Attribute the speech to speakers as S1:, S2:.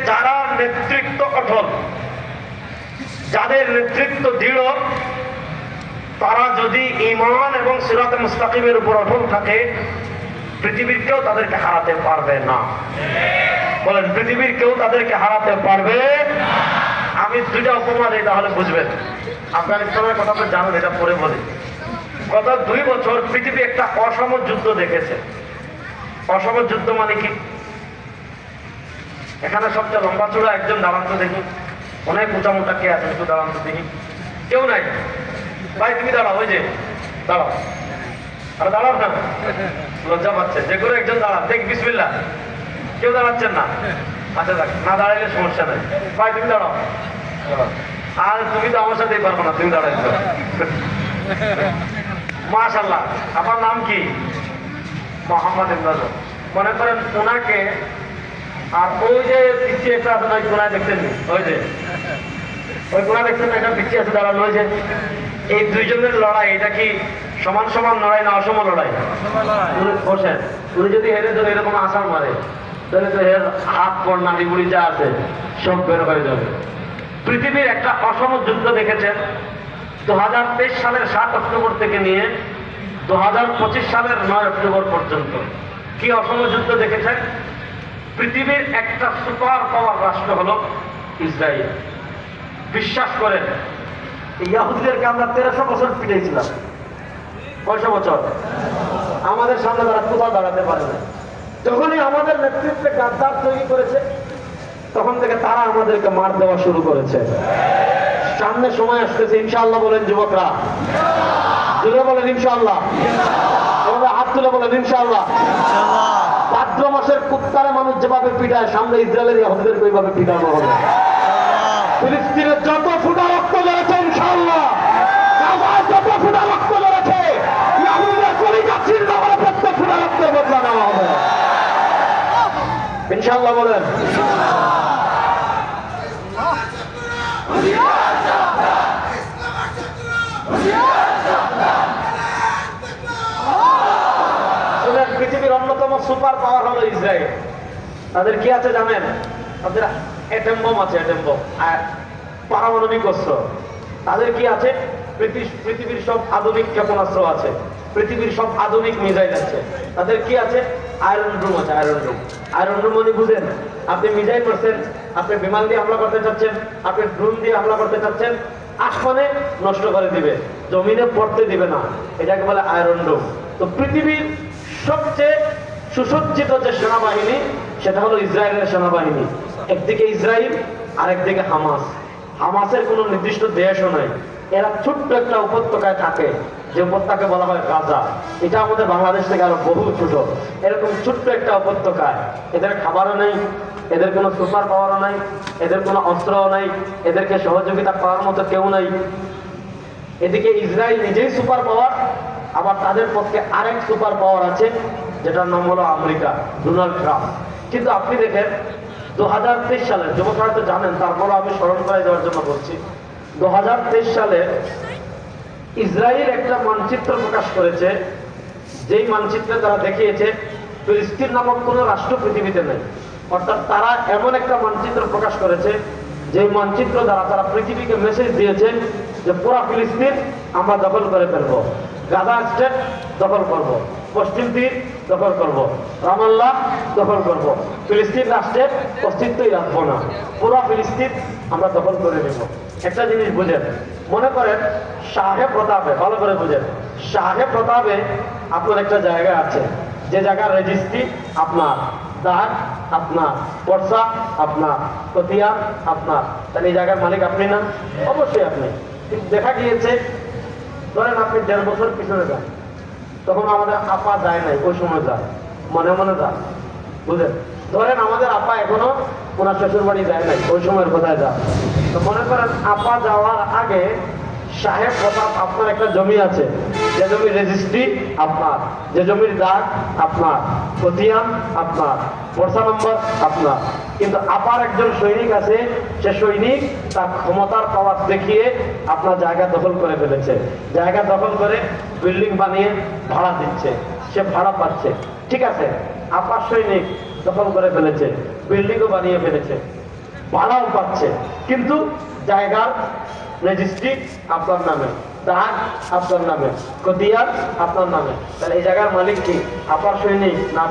S1: যারা নেতৃত্ব অটল, যাদের নেতৃত্ব দৃঢ়, তারা যদি ঈমান এবং সিরাতে মুস্তাকিমের উপর অটল থাকে, পৃথিবীর কেউ তাদেরকে হারাতে পারবে না। বলেন, পৃথিবীর কেউ তাদেরকে হারাতে পারবে। আমি দুইটা উপমা দিই, তাহলে বুঝবেন। আফগানিস্তানের কথা তো জানেন, এটা পরে বলি। গত 2 বছর পৃথিবী একটা অসম যুদ্ধ দেখেছে। অসম যুদ্ধ মানে কি? এখানে সবচেয়ে লম্বা চূড়া একজন দাঁড়ান তো দেখি। অনেক উঁচা মোটা কে আছে? একটু দাঁড়ান তো দেখি। কেউ নাই? ভাই তুমি দাঁড়াও, ওই যে দাঁড়াও। আর দাঁড়াও না, লজ্জা পাচ্ছে। যে কোনো একজন দাঁড়ান, দেখ। বিসমিল্লাহ। কেউ দাঁড়াচ্ছেন না? আচ্ছা দেখ, না দাঁড়াইলে সমস্যা নাই। ভাই তুমি দাঁড়াও। আর তুমি তো আমার সাথেই পারবো না, তুমি দাঁড়াইছো। মাশাআল্লাহ। আপনার নাম কি? মোহাম্মদ ইমরান। মনে করেন ওনাকে, আর ওই যে পিছিয়ে একটা আছে, ওই কোনায় দেখছেন, ওই যে ওই কোনা দেখছেন, একটা পিছিয়ে আছে দাঁড়ানো। ওই যে এই দুইজনের লড়াই, এটা কি সমান সমান লড়াই না অসম লড়াই? বসেন, উনি যদি হেরে ধরে এরকম আসার মারে, তাহলে তো এর হাত পর নাড়ি বুড়ি যা আছে সব বের হয়ে যাবে। পৃথিবীর একটা অসম যুদ্ধ দেখেছেন 2023 সালের 7 অক্টোবর থেকে নিয়ে 2025 সালের 9 অক্টোবর পর্যন্ত। কি অসম যুদ্ধ দেখেছেন? পৃথিবীর একটা সুপার পাওয়ার রাষ্ট্র হলো ইসরায়েল। বিশ্বাস করেন, ইহুদিদেরকে আমরা 1300 বছর পিটাইছিলাম। কয়শো বছর? আমাদের সামনে তারা কোথাও দাঁড়াতে পারে না। যখনই আমাদের নেতৃত্বে গাদ্দার তৈরি করেছে, তখন থেকে তারা আমাদেরকে মার দেওয়া শুরু করেছে। সামনে সময় আসতেছে, ইনশাআল্লাহ বলেন যুবকরা, জুড়ে বলেন ইনশাআল্লাহ। আমাদের হাত তুলে বলেন ইনশাআল্লাহ। ভাদ্র মাসের কুত্তারে মানুষ যেভাবে পিটায়, সামনে ইসরায়েলের ইহুদিদেরকে ওইভাবে পিটানো হবে। ফিলিস্তিনের যত ফুটা রক্ত ঝরেছে, ইনশাআল্লাহ গাজায় যত ফুটা রক্ত ঝরেছে, ইহুদিদের কলিজা ছিন্ন করে প্রত্যেক ফুটা রক্তের বদলা নেওয়া হবে। ইনশাআল্লাহ বলেন। পৃথিবীর অন্যতম সুপার পাওয়ার হলো ইসরায়েল। তাদের কি আছে জানেন? তাদের অ্যাটম বোম আছে, অ্যাটম বোম আর পারমাণবিক অস্ত্র। তাদের কি আছে? পৃথিবীর সব আধুনিক ক্ষেপণাস্ত্র আছে, পৃথিবীর সব আধুনিক মিসাইল আছে। তাদের কি আছে? আয়রন রুম আছে। আয়রন রুম, আয়রন রুম মানে বুঝেন? আপনি মিসাইল করছেন, আপনি বিমান দিয়ে হামলা করতে চাচ্ছেন, আপনি ড্রোন দিয়ে হামলা করতে চাচ্ছেন, আসমানে নষ্ট করে দিবে, জমিনে পড়তে দিবে না। এটাকে বলে আয়রন রুম। তো পৃথিবীর সবচেয়ে সুসজ্জিত যে সেনাবাহিনী, সেটা হলো ইসরায়েলের সেনাবাহিনী। একদিকে ইসরায়েল, আরেকদিকে হামাস। হামাসের কোনো নির্দিষ্ট দেশও নাই। এরা ছোট্ট একটা উপত্যকায় থাকে, যে উপত্যকাকে বলা হয় গাজা। এটা আমাদের বাংলাদেশ থেকে আরো বহু ছোট। এরকম ছোট্ট একটা উপত্যকায় এদের খাবারও নেই, এদের কোনো সুপার পাওয়ারও নাই, এদের কোনো অস্ত্রও নাই, এদেরকে সহযোগিতা করার মতো কেউ নাই। এদিকে ইসরায়েল নিজেই সুপার পাওয়ার, আবার তাদের পক্ষে আরেক সুপার পাওয়ার আছে, যেটার নাম হলো আমেরিকা, ডোনাল্ড ট্রাম্প। কিন্তু আপনি দেখেন 2023 সালে, যুবকরা তো জানেন, তারপরে আমি স্মরণ করে দেওয়ার জন্য বলছি, 2023 সালে ইসরায়েল একটা মানচিত্র প্রকাশ করেছে, যেই মানচিত্রে তারা দেখিয়েছে ফিলিস্তিন নামক কোনো রাষ্ট্র পৃথিবীতে নেই। অর্থাৎ তারা এমন একটা মানচিত্র প্রকাশ করেছে, যে মানচিত্র দ্বারা তারা পৃথিবীকে মেসেজ দিয়েছে যে পুরা ফিলিস্তিন আমরা দখল করে ফেলবো, গাজা স্টেট দখল করব, পশ্চিম তীর দখল করব, রামাল্লাহ দখল করব, ফিলিস্তিন রাষ্ট্রের অস্তিত্বই রাখবো না, পুরা ফিলিস্তিন আমরা দখল করে নেব। একটা জিনিস বুঝেন, মনে করেন শাহে প্রতাপে, ভালো করে বুঝেন, শাহে প্রতাপে আপনার একটা জায়গা আছে, যে জায়গার রেজিস্ট্রি আপনার, দাগ আপনার, বর্ষা আপনার, কতিয়া আপনার, তাহলে এই জায়গার মালিক আপনি না? অবশ্যই আপনি। কিন্তু দেখা গিয়েছে, ধরেন আপনি 1.5 বছর পিছনে যান, তখন আমাদের আপা যায় নাই, ওই সময় যায়, মনে মনে যায়, বুঝলেন? ধরেন আমাদের আপা এখনো ওনার শ্বশুর বাড়ি যায় নাই, ওই সময়ের কোথায় যায়। তো মনে করেন আপা যাওয়ার আগে সাহেব প্রতাপ আপনার একটা জমি আছে, যে জমির রেজিস্ট্রি আপনার, যে জমির দাগ আপনার, খতিয়ান আপনার, বর্ষা নম্বর আপনার। কিন্তু আপার একজন সৈনিক আছে, সে সৈনিক তার ক্ষমতার পাওয়ার দেখিয়ে আপনার জায়গা দখল করে ফেলেছে, জায়গা দখল করে বিল্ডিং বানিয়ে ভাড়া দিচ্ছে, সে ভাড়া পাচ্ছে। ঠিক আছে, আপার সৈনিক দখল করে ফেলেছে, বিল্ডিংও বানিয়ে ফেলেছে, ভাড়াও পাচ্ছে, কিন্তু জায়গার রেজিস্ট্রি আপনার নামে, দাগ আপনার নামে, খতিয়ান আপনার নামে। তাহলে এই জায়গার মালিক কি আপার সৈনিক না